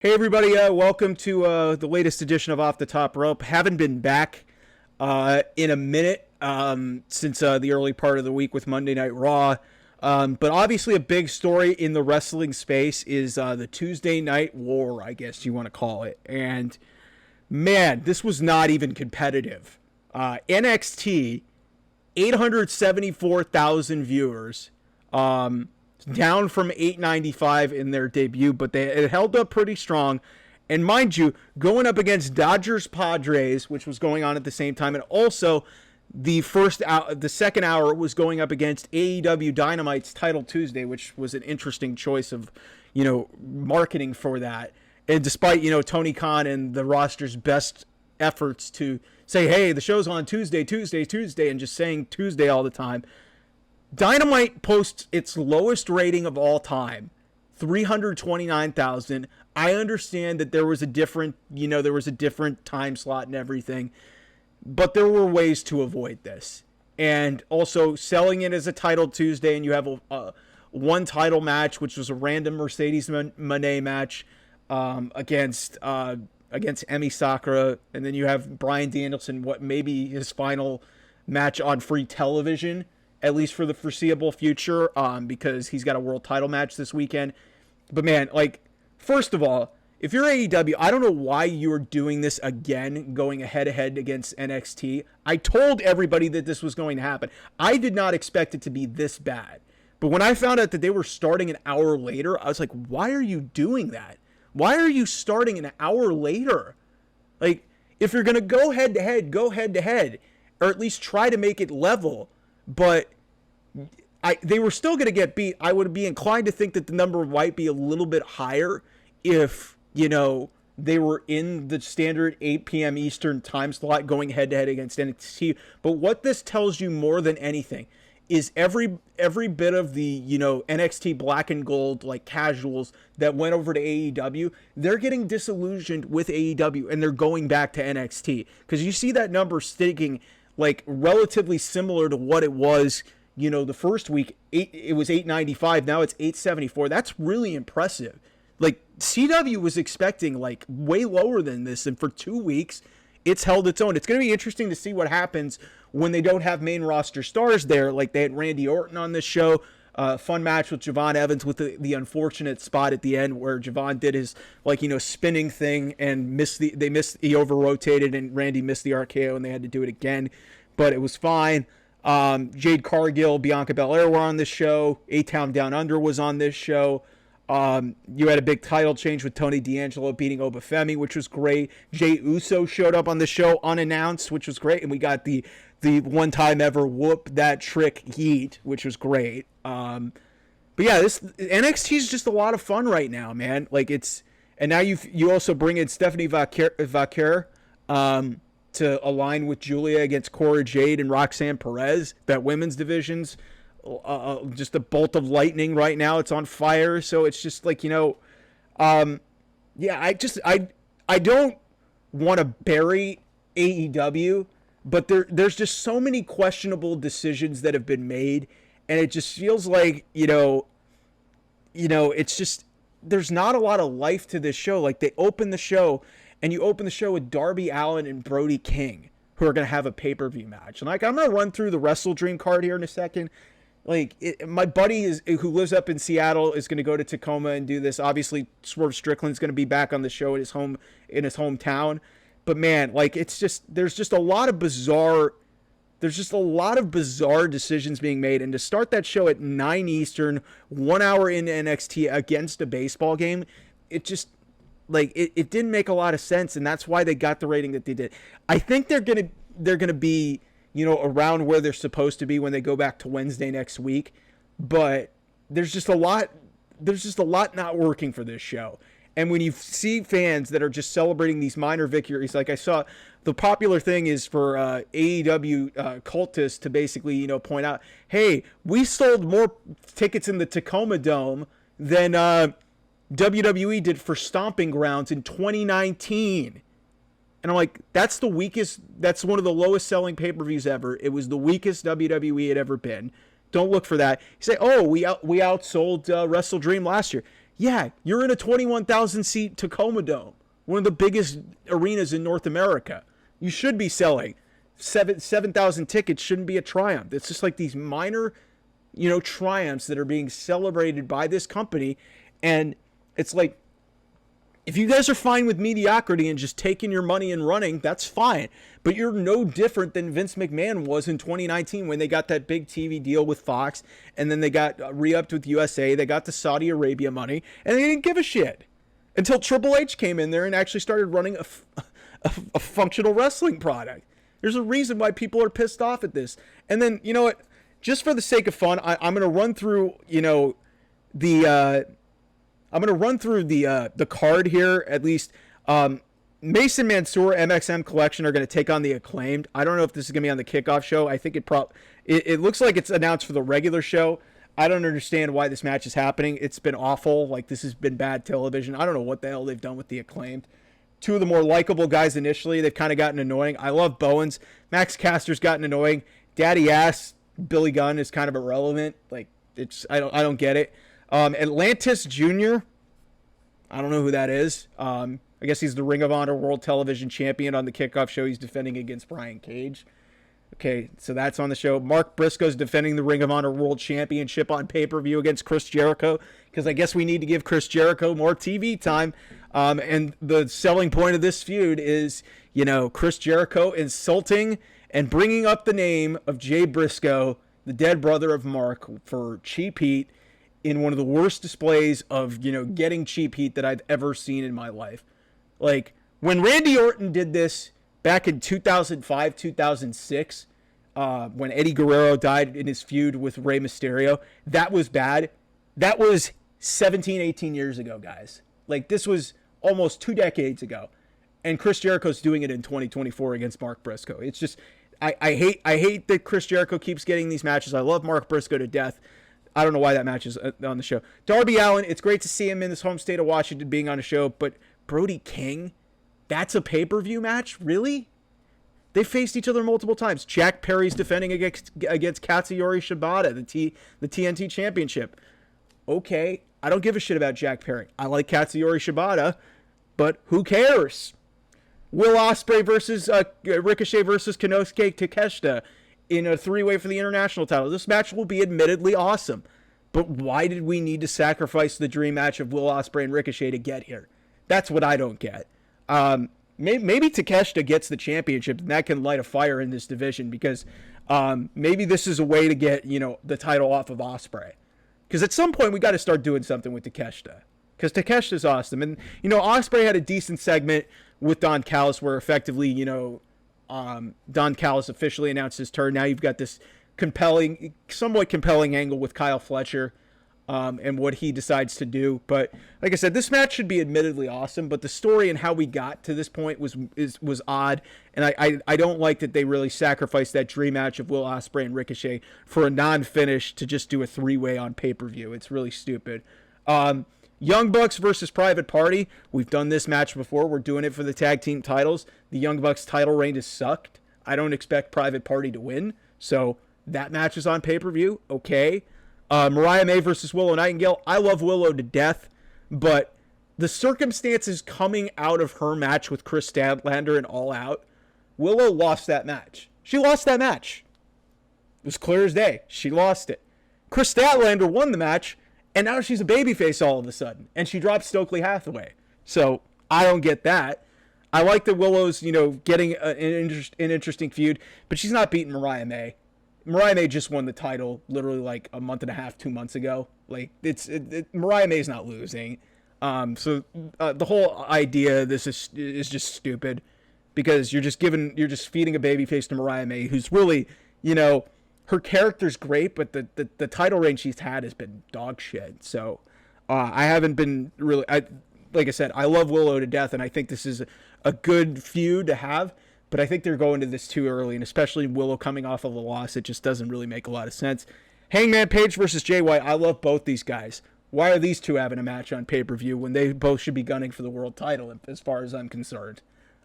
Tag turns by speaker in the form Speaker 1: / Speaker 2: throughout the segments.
Speaker 1: Hey everybody, welcome to the latest edition of Off the Top Rope. Haven't been back in a minute since the early part of the week with Monday Night Raw. But obviously a big story in the wrestling space is the Tuesday Night War, I guess you want to call it. And man, this was not even competitive. NXT, 874,000 viewers. Down from 895 in their debut, but it held up pretty strong. And mind you, going up against Dodgers Padres, which was going on at the same time, and also the second hour was going up against AEW Dynamite's Title Tuesday, which was an interesting choice of, marketing for that. And despite, Tony Khan and the roster's best efforts to say, hey, the show's on Tuesday, and just saying Tuesday all the time, Dynamite posts its lowest rating of all time, 329,000. I understand that there was a different time slot and everything, but there were ways to avoid this. And also selling it as a Title Tuesday, and you have a one title match, which was a random Mercedes Moné match against Emi Sakura, and then you have Bryan Danielson, what maybe his final match on free television, at least for the foreseeable future, because he's got a world title match this weekend. But man, first of all, if you're AEW, I don't know why you're doing this again, going head-to-head against NXT. I told everybody that this was going to happen. I did not expect it to be this bad. But when I found out that they were starting an hour later, I was like, why are you doing that? Why are you starting an hour later? If you're going to go head-to-head, go head-to-head. Or at least try to make it level. But they were still going to get beat. I would be inclined to think that the number might be a little bit higher if, they were in the standard 8 p.m. Eastern time slot going head-to-head against NXT. But what this tells you more than anything is every bit of the, NXT black and gold, casuals that went over to AEW, they're getting disillusioned with AEW and they're going back to NXT. Because you see that number sticking relatively similar to what it was, the first week. It was 895, now it's 874. That's really impressive. CW was expecting way lower than this, and for 2 weeks it's held its own. It's going to be interesting to see what happens when they don't have main roster stars there. They had Randy Orton on this show. Fun match with Javon Evans with the unfortunate spot at the end where Javon did his spinning thing and he over-rotated and Randy missed the RKO and they had to do it again, but it was fine. Jade Cargill, Bianca Belair were on this show. A-Town Down Under was on this show. You had a big title change with Tony D'Angelo beating Obafemi, which was great. Jey Uso showed up on the show unannounced, which was great, and we got the one time ever whoop that trick heat, which was great. But yeah, this NXT is just a lot of fun right now, man. And now you also bring in Stephanie Vaquer to align with Julia against Cora Jade and Roxanne Perez. That women's division's just a bolt of lightning right now. It's on fire. So it's just I don't want to bury AEW, but there's just so many questionable decisions that have been made, and it just feels it's just there's not a lot of life to this show. They open the show, and you open the show with Darby Allin and Brody King, who are going to have a pay-per-view match. And I'm going to run through the WrestleDream card here in a second. My buddy who lives up in Seattle is going to go to Tacoma and do this. Obviously, Swerve Strickland's going to be back on the show in his hometown. But man, there's just a lot of bizarre decisions being made. And to start that show at 9 Eastern, 1 hour into NXT against a baseball game, it just it didn't make a lot of sense, and that's why they got the rating that they did. I think they're gonna be around where they're supposed to be when they go back to Wednesday next week, but there's just a lot not working for this show. And when you see fans that are just celebrating these minor victories, I saw the popular thing is for AEW cultists to basically point out, hey, we sold more tickets in the Tacoma Dome than WWE did for Stomping Grounds in 2019. And I'm like, that's one of the lowest selling pay-per-views ever. It was the weakest WWE had ever been. Don't look for that. You say, oh, we outsold WrestleDream last year. Yeah, you're in a 21,000 seat Tacoma Dome, one of the biggest arenas in North America. You should be selling 7,000 tickets. Shouldn't be a triumph. It's just like these minor, triumphs that are being celebrated by this company. And it's like, if you guys are fine with mediocrity and just taking your money and running, that's fine. But you're no different than Vince McMahon was in 2019 when they got that big TV deal with Fox, and then they got re-upped with USA. They got the Saudi Arabia money, and they didn't give a shit until Triple H came in there and actually started running a functional wrestling product. There's a reason why people are pissed off at this. And then, you know what? Just for the sake of fun, I'm going to run through, the card here, at least. Mason Mansoor, MXM Collection are going to take on the Acclaimed. I don't know if this is going to be on the kickoff show. I think it looks like it's announced for the regular show. I don't understand why this match is happening. It's been awful. Like, this has been bad television. I don't know what the hell they've done with the Acclaimed. Two of the more likable guys initially. They've kind of gotten annoying. I love Bowens. Max Caster's gotten annoying. Daddy Ass, Billy Gunn is kind of irrelevant. Like, I don't get it. Atlantis Jr., I don't know who that is. I guess he's the Ring of Honor World Television Champion. On the kickoff show, he's defending against Brian Cage. Okay, so that's on the show. Mark Briscoe's defending the Ring of Honor World Championship on pay-per-view against Chris Jericho, because I guess we need to give Chris Jericho more TV time. And the selling point of this feud is, Chris Jericho insulting and bringing up the name of Jay Briscoe, the dead brother of Mark, for cheap heat in one of the worst displays of, getting cheap heat that I've ever seen in my life. Like, when Randy Orton did this back in 2005, 2006, when Eddie Guerrero died in his feud with Rey Mysterio, that was bad. That was 17, 18 years ago, guys. Like, this was almost 2 decades ago. And Chris Jericho's doing it in 2024 against Mark Briscoe. It's just, I hate that Chris Jericho keeps getting these matches. I love Mark Briscoe to death. I don't know why that match is on the show. Darby Allin, it's great to see him in his home state of Washington being on a show, but Brody King, that's a pay-per-view match? Really? They faced each other multiple times. Jack Perry's defending against Katsuyori Shibata, the TNT Championship. Okay, I don't give a shit about Jack Perry. I like Katsuyori Shibata, but who cares? Will Ospreay versus Ricochet versus Konosuke Takeshita in a 3-way for the international title. This match will be admittedly awesome, but why did we need to sacrifice the dream match of Will Ospreay and Ricochet to get here? That's what I don't get. Maybe Takeshita gets the championship, and that can light a fire in this division, because maybe this is a way to get the title off of Ospreay. Because at some point we got to start doing something with Takeshita, because Takeshita's awesome, and Ospreay had a decent segment with Don Callis where effectively Don Callis officially announced his turn. Now you've got this somewhat compelling angle with Kyle Fletcher and what he decides to do. But like I said, this match should be admittedly awesome, but the story and how we got to this point was odd, and I don't like that they really sacrificed that dream match of Will Ospreay and Ricochet for a non-finish to just do a 3-way on pay-per-view. It's really stupid. Young Bucks versus Private Party. We've done this match before. We're doing it for the tag team titles. The Young Bucks title reign has sucked. I don't expect Private Party to win, so that match is on pay-per-view. Okay. Mariah May versus Willow Nightingale. I love Willow to death, but the circumstances coming out of her match with Chris Statlander and All Out, Willow lost that match. She lost that match. It was clear as day. She lost it. Chris Statlander won the match, and now she's a babyface all of a sudden, and she dropped Stokely Hathaway. So I don't get that. I like that Willow's, getting an interesting feud, but she's not beating Mariah May. Mariah May just won the title literally like a month and a half, 2 months ago. Like, Mariah May's not losing. So the whole idea of this is just stupid, because you're just feeding a babyface to Mariah May, who's really, her character's great, but the title reign she's had has been dog shit. So I haven't been really, like I said, I love Willow to death, and I think this is a good feud to have, but I think they're going to this too early, and especially Willow coming off of a loss, it just doesn't really make a lot of sense. Hangman Page versus Jay White. I love both these guys. Why are these two having a match on pay-per-view when they both should be gunning for the world title, as far as I'm concerned?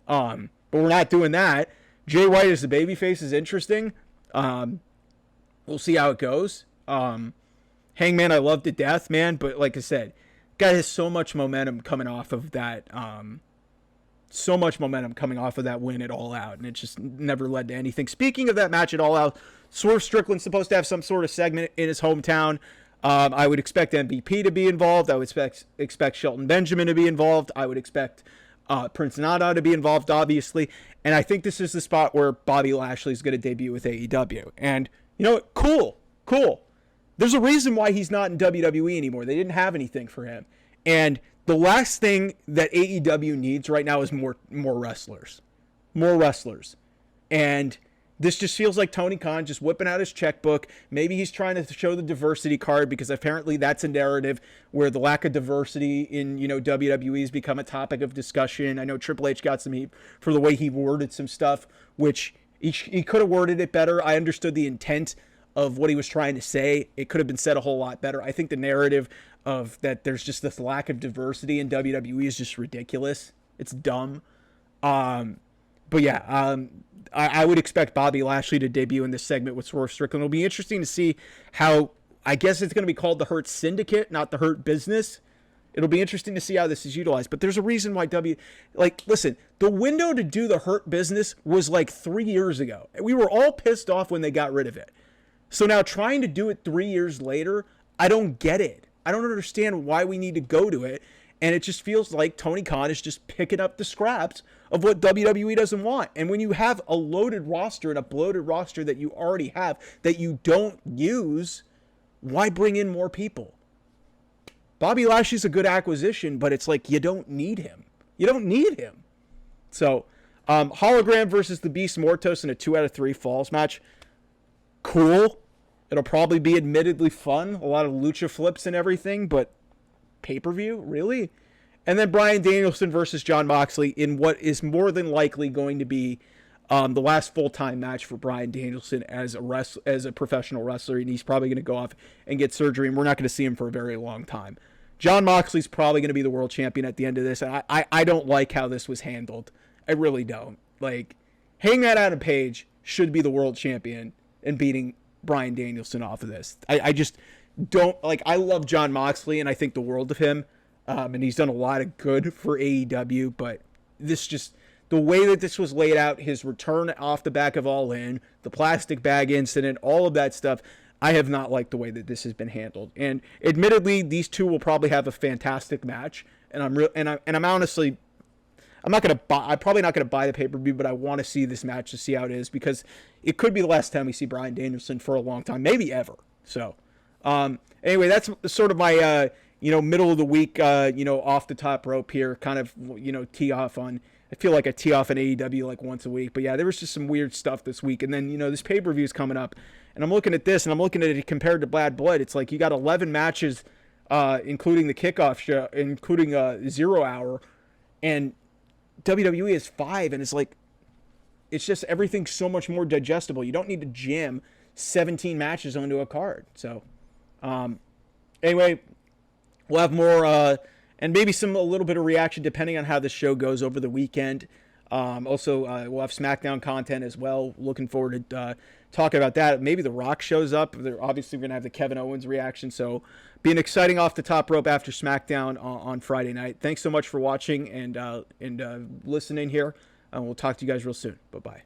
Speaker 1: But we're not doing that. Jay White as the babyface is interesting. We'll see how it goes. Hangman, I love to death, man. But like I said, Guy has so much momentum coming off of that. So much momentum coming off of that win at All Out, and it just never led to anything. Speaking of that match at All Out, Swerve Strickland's supposed to have some sort of segment in his hometown. I would expect MVP to be involved. I would expect Shelton Benjamin to be involved. I would expect Prince Nana to be involved, obviously. And I think this is the spot where Bobby Lashley is going to debut with AEW. And, you know what? Cool. There's a reason why he's not in WWE anymore. They didn't have anything for him. And the last thing that AEW needs right now is more wrestlers. More wrestlers. And this just feels like Tony Khan just whipping out his checkbook. Maybe he's trying to show the diversity card, because apparently that's a narrative where the lack of diversity in, WWE has become a topic of discussion. I know Triple H got some heat for the way he worded some stuff, which he could have worded it better. I understood the intent of what he was trying to say. It could have been said a whole lot better. I think the narrative of that there's just this lack of diversity in WWE is just ridiculous. It's dumb. But yeah, I would expect Bobby Lashley to debut in this segment with Swerve Strickland. It'll be interesting to see how, I guess it's going to be called the Hurt Syndicate, not the Hurt Business. It'll be interesting to see how this is utilized. But there's a reason why listen, the window to do the Hurt Business was like 3 years ago. We were all pissed off when they got rid of it. So now trying to do it 3 years later, I don't get it. I don't understand why we need to go to it. And it just feels like Tony Khan is just picking up the scraps of what WWE doesn't want. And when you have a loaded roster and a bloated roster that you already have that you don't use, why bring in more people? Bobby Lashley's a good acquisition, but it's like you don't need him. You don't need him. So, Hologram versus the Beast Mortos in a 2 out of 3 falls match. Cool. It'll probably be admittedly fun. A lot of lucha flips and everything, but pay-per-view? Really? And then Bryan Danielson versus Jon Moxley in what is more than likely going to be the last full-time match for Bryan Danielson as a professional wrestler, and he's probably going to go off and get surgery, and we're not going to see him for a very long time. Jon Moxley's probably going to be the world champion at the end of this, and I don't like how this was handled. I really don't. Like, Hangman Adam Page should be the world champion and beating Bryan Danielson off of this. I just don't like. I love Jon Moxley and I think the world of him, and he's done a lot of good for AEW. But this just, the way that this was laid out, his return off the back of All In, the plastic bag incident, all of that stuff, I have not liked the way that this has been handled. And admittedly, these two will probably have a fantastic match. And I'm honestly, I'm probably not gonna buy the pay-per-view, but I want to see this match to see how it is, because it could be the last time we see Bryan Danielson for a long time, maybe ever. So, anyway, that's sort of my middle of the week, off the top rope here, kind of tee off on. I feel like I tee off an AEW like once a week, but yeah, there was just some weird stuff this week, and then this pay-per-view is coming up, and I'm looking at this, and I'm looking at it compared to Bad Blood. It's like you got 11 matches, including the kickoff show, including 0 hour, and WWE is 5, and it's like, it's just everything's so much more digestible. You don't need to jam 17 matches onto a card. So, anyway, we'll have more, and maybe a little bit of reaction depending on how the show goes over the weekend. Also, we'll have SmackDown content as well. Looking forward to talking about that. Maybe The Rock shows up. They're obviously going to have the Kevin Owens reaction. So, be an exciting off the top rope after SmackDown on Friday night. Thanks so much for watching and listening here. We'll talk to you guys real soon. Bye-bye.